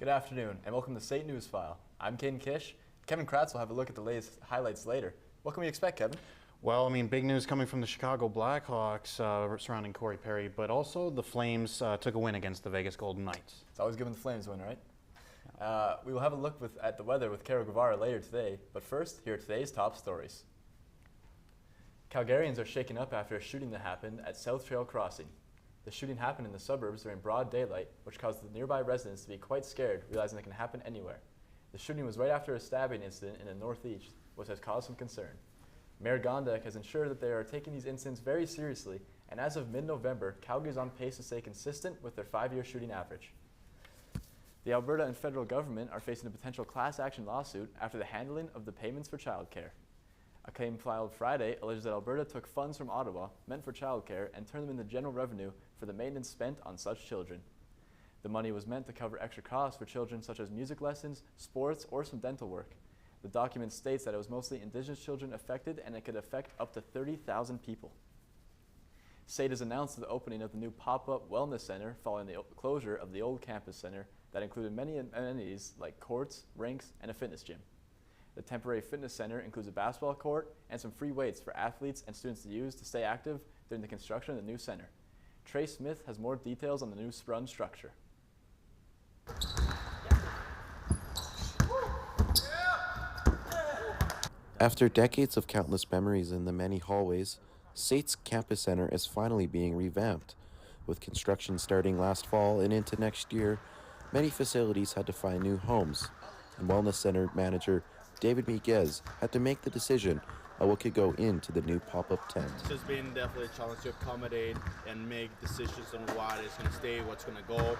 Good afternoon, and welcome to SAIT Newsfile. I'm Caden Kish. Kevin Kratz will have a look at the latest highlights later. What can we expect, Kevin? Well, I mean, big news coming from the Chicago Blackhawks surrounding Corey Perry, but also the Flames took a win against the Vegas Golden Knights. It's always giving the Flames a win, right? We will have a look at the weather with Carol Guevara later today, but first, here are today's top stories. Calgarians are shaken up after a shooting that happened at South Trail Crossing. The shooting happened in the suburbs during broad daylight, which caused the nearby residents to be quite scared, realizing it can happen anywhere. The shooting was right after a stabbing incident in the northeast, which has caused some concern. Mayor Gondek has ensured that they are taking these incidents very seriously, and as of mid-November, Calgary is on pace to stay consistent with their 5-year shooting average. The Alberta and federal government are facing a potential class action lawsuit after the handling of the payments for childcare. A claim filed Friday alleges that Alberta took funds from Ottawa meant for childcare and turned them into general revenue for the maintenance spent on such children. The money was meant to cover extra costs for children such as music lessons, sports, or some dental work. The document states that it was mostly Indigenous children affected and it could affect up to 30,000 people. SAIT has announced the opening of the new pop-up wellness center following the closure of the old campus center that included many amenities like courts, rinks, and a fitness gym. The temporary fitness center includes a basketball court and some free weights for athletes and students to use to stay active during the construction of the new center. Trey Smith has more details on the new sprung structure. After decades of countless memories in the many hallways, SAIT's campus center is finally being revamped. With construction starting last fall and into next year, many facilities had to find new homes, and Wellness Center manager David Miguez had to make the decision of what could go into the new pop-up tent. It's been definitely a challenge to accommodate and make decisions on what is going to stay, what's going to go,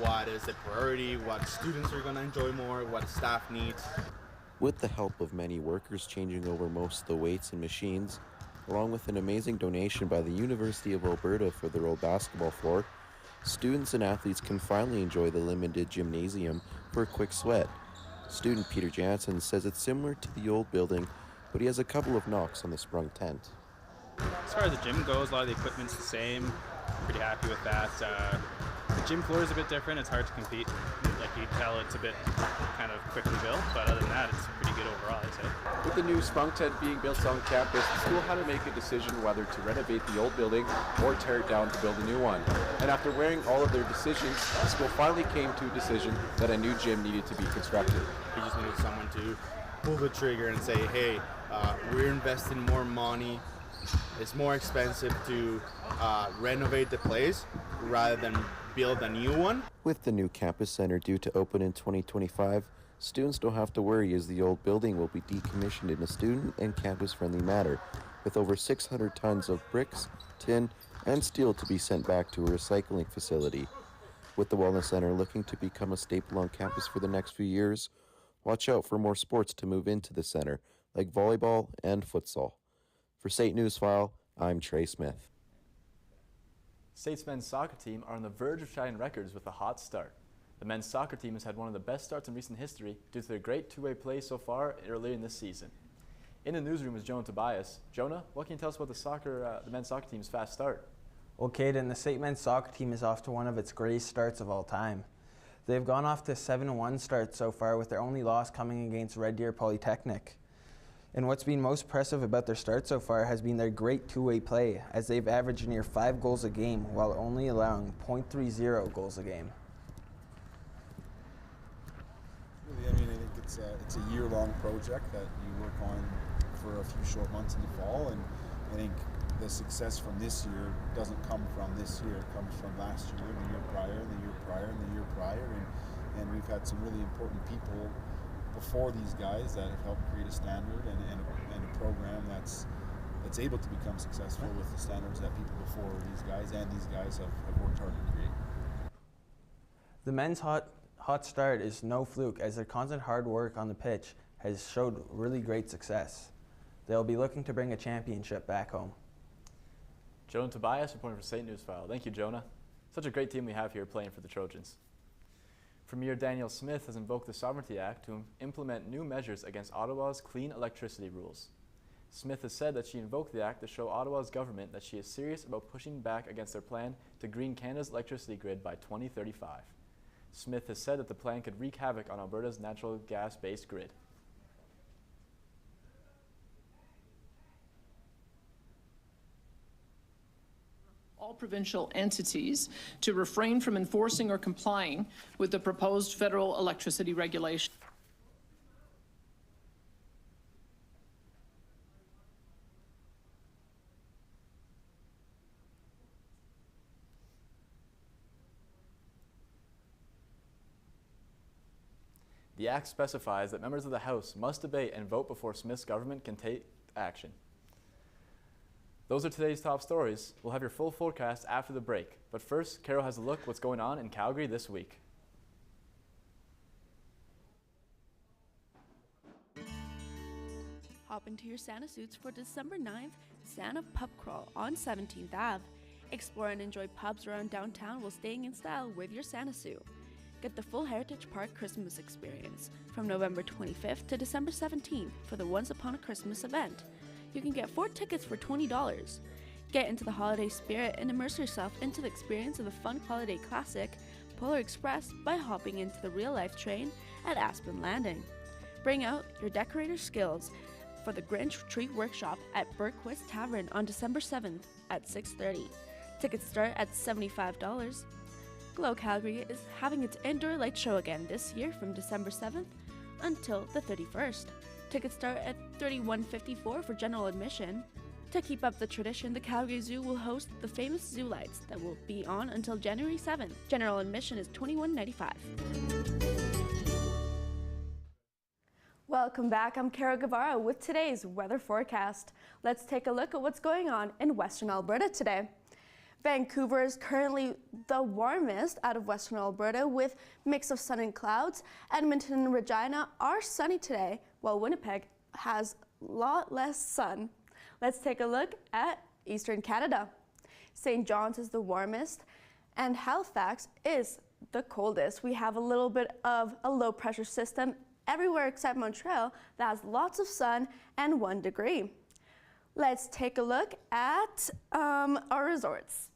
what is the priority, what students are going to enjoy more, what staff needs. With the help of many workers changing over most of the weights and machines, along with an amazing donation by the University of Alberta for their old basketball floor, students and athletes can finally enjoy the limited gymnasium for a quick sweat. Student Peter Jansen says it's similar to the old building, but he has a couple of knocks on the sprung tent. As far as the gym goes, a lot of the equipment's the same. Pretty happy with that. The gym floor is a bit different. It's hard to compete. Like you can tell, it's a bit kind of quickly built, but other than that, it's pretty good overall, I'd say. With the new sprung tent being built on campus, the school had to make a decision whether to renovate the old building or tear it down to build a new one. And after weighing all of their decisions, the school finally came to a decision that a new gym needed to be constructed. We just needed someone to pull the trigger and say, hey, we're investing more money. It's more expensive to renovate the place rather than build a new one. With the new campus center due to open in 2025, students don't have to worry as the old building will be decommissioned in a student and campus-friendly manner, with over 600 tons of bricks, tin, and steel to be sent back to a recycling facility. With the Wellness Center looking to become a staple on campus for the next few years, watch out for more sports to move into the center, like volleyball and futsal. For SAIT Newsfile, I'm Trey Smith. SAIT's men's soccer team are on the verge of shining records with a hot start. The men's soccer team has had one of the best starts in recent history due to their great two-way play so far earlier in this season. In the newsroom is Jonah Tobias. Jonah, what can you tell us about the men's soccer team's fast start? Well, Caden, the SAIT men's soccer team is off to one of its greatest starts of all time. They've gone off to a 7-1 start so far, with their only loss coming against Red Deer Polytechnic. And what's been most impressive about their start so far has been their great two-way play, as they've averaged near 5 goals a game while only allowing .30 goals a game. Really, I mean, I think it's a year-long project that you work on for a few short months in the fall, and I think the success from this year doesn't come from this year. It comes from last year, the year prior, the year prior, and the year prior, and we've had some really important people before these guys that have helped create a standard and a program that's able to become successful with the standards that people before these guys have worked hard to create. The men's hot start is no fluke, as their constant hard work on the pitch has showed really great success. They'll be looking to bring a championship back home. Jonah Tobias reporting for SAIT Newsfile. Thank you, Jonah. Such a great team we have here playing for the Trojans. Premier Danielle Smith has invoked the Sovereignty Act to implement new measures against Ottawa's clean electricity rules. Smith has said that she invoked the act to show Ottawa's government that she is serious about pushing back against their plan to green Canada's electricity grid by 2035. Smith has said that the plan could wreak havoc on Alberta's natural gas-based grid. All provincial entities to refrain from enforcing or complying with the proposed federal electricity regulation. The Act specifies that members of the House must debate and vote before Smith's government can take action. Those are today's top stories. We'll have your full forecast after the break. But first, Carol has a look at what's going on in Calgary this week. Hop into your Santa suits for December 9th, Santa Pub Crawl on 17th Ave. Explore and enjoy pubs around downtown while staying in style with your Santa suit. Get the full Heritage Park Christmas experience from November 25th to December 17th for the Once Upon a Christmas event. You can get 4 tickets for $20. Get into the holiday spirit and immerse yourself into the experience of the fun holiday classic, Polar Express, by hopping into the real-life train at Aspen Landing. Bring out your decorator skills for the Grinch Treat Workshop at Berquist Tavern on December 7th at 6:30. Tickets start at $75. Glow Calgary is having its indoor light show again this year from December 7th until the 31st. Tickets start at $31.54 for general admission. To keep up the tradition, the Calgary Zoo will host the famous zoo lights that will be on until January 7th. General admission is $21.95. Welcome back. I'm Kara Guevara with today's weather forecast. Let's take a look at what's going on in Western Alberta today. Vancouver is currently the warmest out of Western Alberta with mix of sun and clouds. Edmonton and Regina are sunny today, while Winnipeg has a lot less sun. Let's take a look at Eastern Canada. St. John's is the warmest and Halifax is the coldest. We have a little bit of a low pressure system everywhere except Montreal that has lots of sun and 1 degree. Let's take a look at our resorts.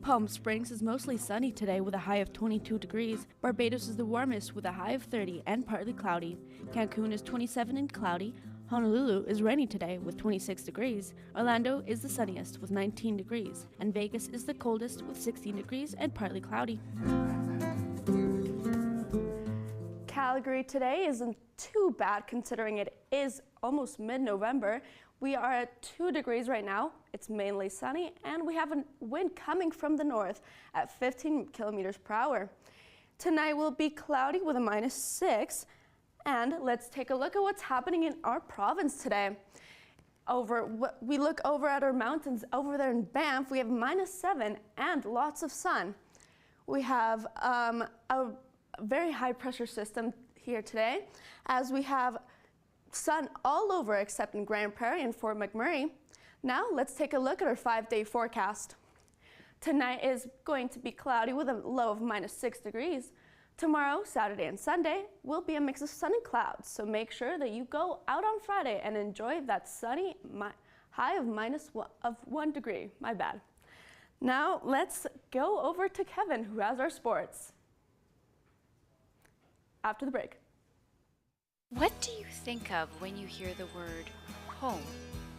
Palm Springs is mostly sunny today with a high of 22 degrees. Barbados is the warmest with a high of 30 and partly cloudy. Cancun is 27 and cloudy. Honolulu is rainy today with 26 degrees. Orlando is the sunniest with 19 degrees. And Vegas is the coldest with 16 degrees and partly cloudy. Calgary today isn't too bad considering it is almost mid-November. We are at 2 degrees right now. It's mainly sunny and we have a wind coming from the north at 15 kilometers per hour. Tonight will be cloudy with a -6. And let's take a look at what's happening in our province today. We look over at our mountains over there in Banff. We have -7 and lots of sun. We have a very high pressure system here today as we have sun all over except in Grand Prairie and Fort McMurray. Now let's take a look at our 5-day forecast. Tonight is going to be cloudy with a low of -6 degrees. Tomorrow, Saturday and Sunday will be a mix of sun and clouds, so make sure that you go out on Friday and enjoy that sunny high of -1 degree. My bad. Now let's go over to Kevin, who has our sports. After the break. What do you think of when you hear the word home?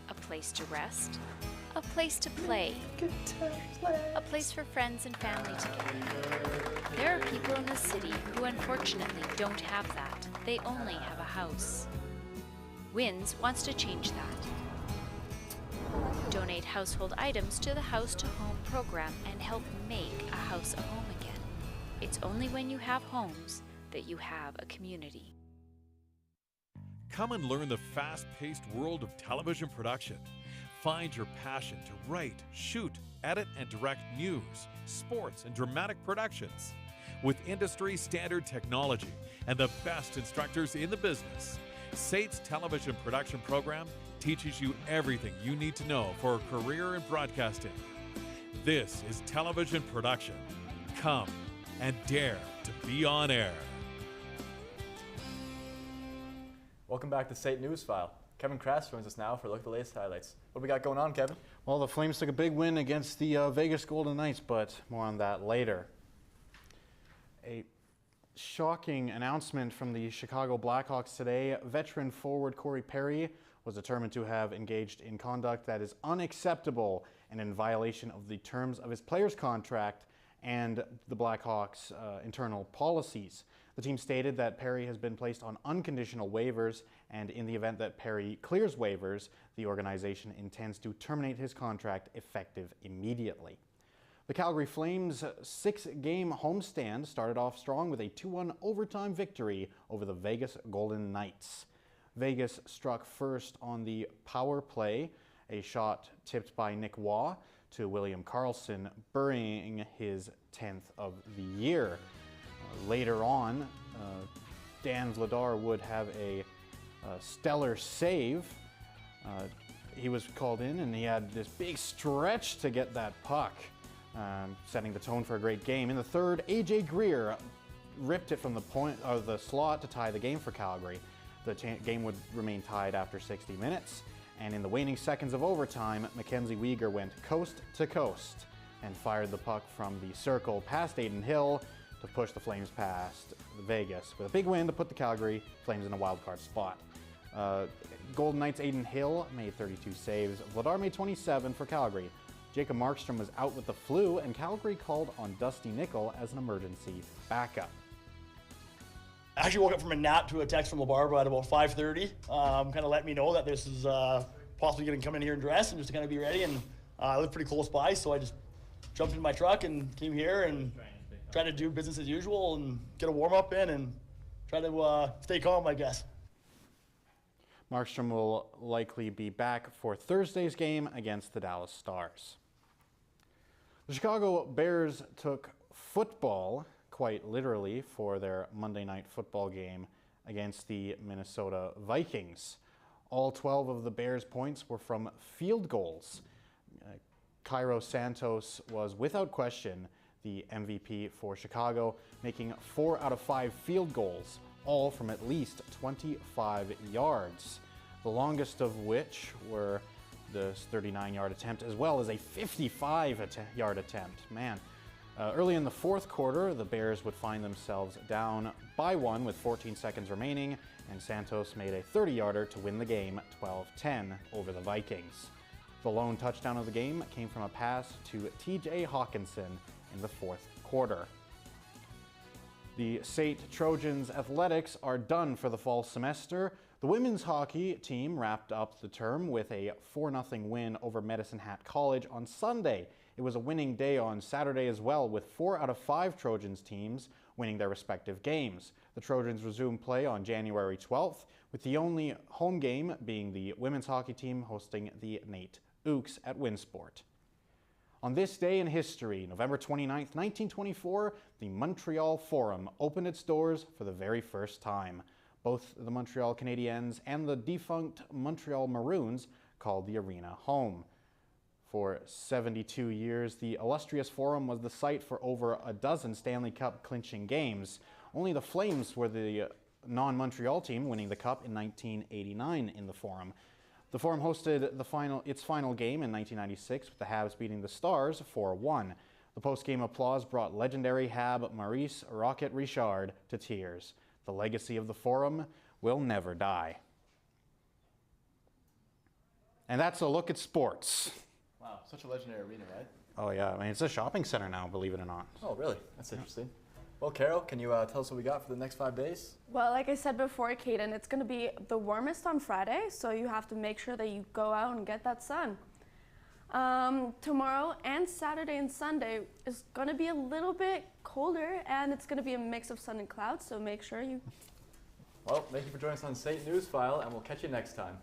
A place to rest, a place to play, a place for friends and family to gather. There are people in the city who unfortunately don't have that. They only have a house. WINS wants to change that. Donate household items to the House to Home program and help make a house a home again. It's only when you have homes that you have a community. Come and learn the fast-paced world of television production. Find your passion to write, shoot, edit, and direct news, sports, and dramatic productions. With industry-standard technology and the best instructors in the business, SAIT's television production program teaches you everything you need to know for a career in broadcasting. This is television production. Come and dare to be on air. Welcome back to SAIT Newsfile. Kevin Krass joins us now for a look at the latest highlights. What do we got going on, Kevin? Well, the Flames took a big win against the Vegas Golden Knights, but more on that later. A shocking announcement from the Chicago Blackhawks today. Veteran forward Corey Perry was determined to have engaged in conduct that is unacceptable and in violation of the terms of his player's contract and the Blackhawks' internal policies. The team stated that Perry has been placed on unconditional waivers, and in the event that Perry clears waivers, the organization intends to terminate his contract effective immediately. The Calgary Flames' 6-game homestand started off strong with a 2-1 overtime victory over the Vegas Golden Knights. Vegas struck first on the power play, a shot tipped by Nick Waugh to William Karlsson, burying his 10th of the year. Later on, Dan Vladar would have a stellar save. He was called in and he had this big stretch to get that puck, setting the tone for a great game. In the third, AJ Greer ripped it from the point of the slot to tie the game for Calgary. The game would remain tied after 60 minutes. And in the waning seconds of overtime, Mackenzie Weegar went coast to coast and fired the puck from the circle past Adin Hill to push the Flames past Vegas with a big win to put the Calgary Flames in a wild card spot. Golden Knights' Adin Hill made 32 saves. Vladar made 27 for Calgary. Jacob Markstrom was out with the flu, and Calgary called on Dusty Nickel as an emergency backup. I actually woke up from a nap to a text from LaBarbara at about 5:30. Kind of let me know that this is possibly going to come in here and dress and just to kind of be ready. And I live pretty close by, so I just jumped in my truck and came here and tried to do business as usual and get a warm-up in and try to stay calm, I guess. Markstrom will likely be back for Thursday's game against the Dallas Stars. The Chicago Bears took football quite literally for their Monday night football game against the Minnesota Vikings. All 12 of the Bears' points were from field goals. Cairo Santos was without question the MVP for Chicago, making 4 out of 5 field goals, all from at least 25 yards. The longest of which were the 39-yard attempt, as well as a 55-yard attempt. Man. Early in the fourth quarter, the Bears would find themselves down by 1 with 14 seconds remaining, and Santos made a 30-yarder to win the game 12-10 over the Vikings. The lone touchdown of the game came from a pass to TJ Hawkinson in the fourth quarter. The SAIT Trojans athletics are done for the fall semester. The women's hockey team wrapped up the term with a 4-0 win over Medicine Hat College on Sunday. It was a winning day on Saturday as well, with 4 out of 5 Trojans teams winning their respective games. The Trojans resumed play on January 12th, with the only home game being the women's hockey team hosting the Nate Ooks at Winsport. On this day in history, November 29th, 1924, the Montreal Forum opened its doors for the very first time. Both the Montreal Canadiens and the defunct Montreal Maroons called the arena home. For 72 years, the illustrious Forum was the site for over a dozen Stanley Cup clinching games. Only the Flames were the non-Montreal team winning the Cup in 1989 in the Forum. The Forum hosted its final game in 1996 with the Habs beating the Stars 4-1. The post-game applause brought legendary Hab Maurice Rocket Richard to tears. The legacy of the Forum will never die. And that's a look at sports. Wow, such a legendary arena, right? Oh yeah, I mean, it's a shopping center now, believe it or not. Oh, really? That's interesting. Well, Carol, can you tell us what we got for the next 5 days? Well, like I said before, Kaden, it's going to be the warmest on Friday, so you have to make sure that you go out and get that sun. Tomorrow and Saturday and Sunday is going to be a little bit colder, and it's going to be a mix of sun and clouds, so make sure you... Well, thank you for joining us on SAIT Newsfile, and we'll catch you next time.